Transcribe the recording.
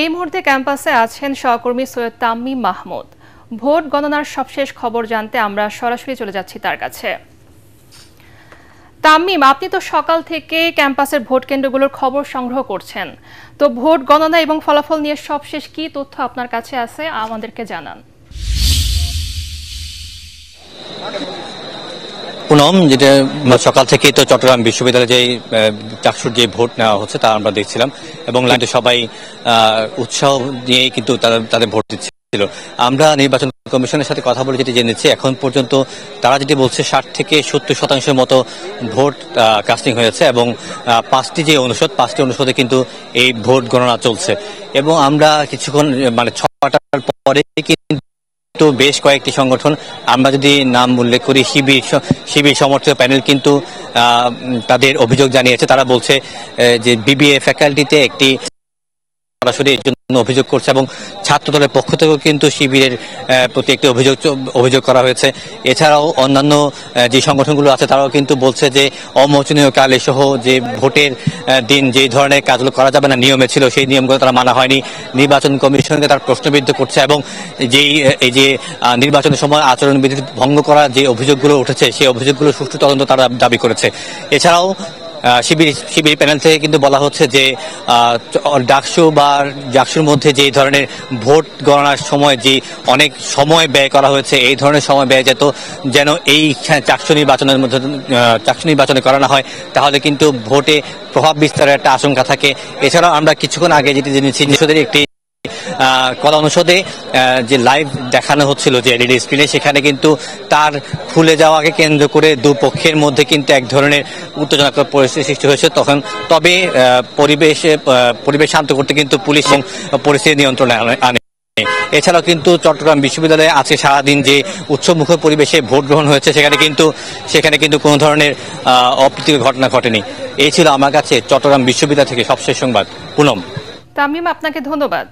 এই মুহূর্তে ক্যাম্পাসে আছেন সহকর্মী সৈয়দ তামিম মাহমুদ। ভোট গণনার সবশেষ খবর জানতে আমরা সরাসরি চলে যাচ্ছি তার কাছে। তামিম, আপনি তো সকাল থেকে ক্যাম্পাসের ভোট কেন্দ্রগুলোর খবর সংগ্রহ করছেন, তো ভোট গণনা এবং ফলাফল নিয়ে সবশেষ কি তথ্য আপনার কাছে আছে আমাদেরকে জানান। পুনম, যেটা সকাল থেকেই তো চট্টগ্রাম বিশ্ববিদ্যালয়ে যে চাকসুর যে ভোট নেওয়া হচ্ছে তা আমরা দেখছিলাম এবং সবাই উৎসাহ নিয়েই কিন্তু তাদের ভোট দিচ্ছিল। আমরা নির্বাচন কমিশনের সাথে কথা বলে যেটি জেনেছি, এখন পর্যন্ত তারা যেটি বলছে 60 থেকে 70% মতো ভোট কাস্টিং হয়েছে এবং পাঁচটি অনুষদে কিন্তু এই ভোট গণনা চলছে এবং আমরা কিছুক্ষণ মানে 6টার পরে কিন্তু বেশ কয়েকটি সংগঠন, আমরা যদি নাম উল্লেখ করি, শিবির সমর্থিত প্যানেল কিন্তু তাদের অভিযোগ জানিয়েছে। তারা বলছে যে বিবিএ ফ্যাকাল্টিতে একটি সরাসরি এর জন্য অভিযোগ করছে এবং ছাত্র দলের পক্ষ থেকেও কিন্তু শিবিরের প্রতি একটি অভিযোগ করা হয়েছে। এছাড়াও অন্যান্য যে সংগঠনগুলো আছে তারাও কিন্তু বলছে যে অমোচনীয় কালে সহ যে ভোটের দিন যে ধরনের কাজগুলো করা যাবে না নিয়মে ছিল, সেই নিয়মগুলো তারা মানা হয়নি। নির্বাচন কমিশনকে তার প্রশ্নবিদ্ধ করছে এবং এই যে নির্বাচনের সময় আচরণবিধি ভঙ্গ করার যে অভিযোগগুলো উঠেছে সেই অভিযোগগুলো সুষ্ঠু তদন্ত তারা দাবি করেছে। এছাড়াও শিবির প্যানেল থেকে কিন্তু বলা হচ্ছে যে ডাকসু বা জাকসুর মধ্যে যে ধরনের ভোট গণনার সময় যে অনেক সময় ব্যয় করা হয়েছে, এই ধরনের সময় ব্যয় যেন এই চাকসু নির্বাচনে করানো হয়, তাহলে কিন্তু ভোটে প্রভাব বিস্তারের একটা আশঙ্কা থাকে। এছাড়াও আমরা কিছুক্ষণ আগে যেটি জেনেছি, একটি কলা অনুষদে যে লাইভ দেখানো হচ্ছিল যে এলইডি স্ক্রিনে, সেখানে কিন্তু তার খুলে যাওয়াকে কেন্দ্র করে দুপক্ষের মধ্যে কিন্তু এক ধরনের উত্তেজনাকর পরিস্থিতি সৃষ্টি হয়েছে। তবে পরিবেশ শান্ত করতে কিন্তু পুলিশ পরিস্থিতি নিয়ন্ত্রণে আনে। এছাড়াও কিন্তু চট্টগ্রাম বিশ্ববিদ্যালয়ে আজকে সারাদিন যে উৎসবমুখর পরিবেশে ভোট গ্রহণ হয়েছে, সেখানে কিন্তু কোনো ধরনের অপ্রীতিকর ঘটনা ঘটেনি। এই ছিল আমার কাছে চট্টগ্রাম বিশ্ববিদ্যালয় থেকে সবশেষ সংবাদ। পুনম। তামিম, আপনাকে ধন্যবাদ।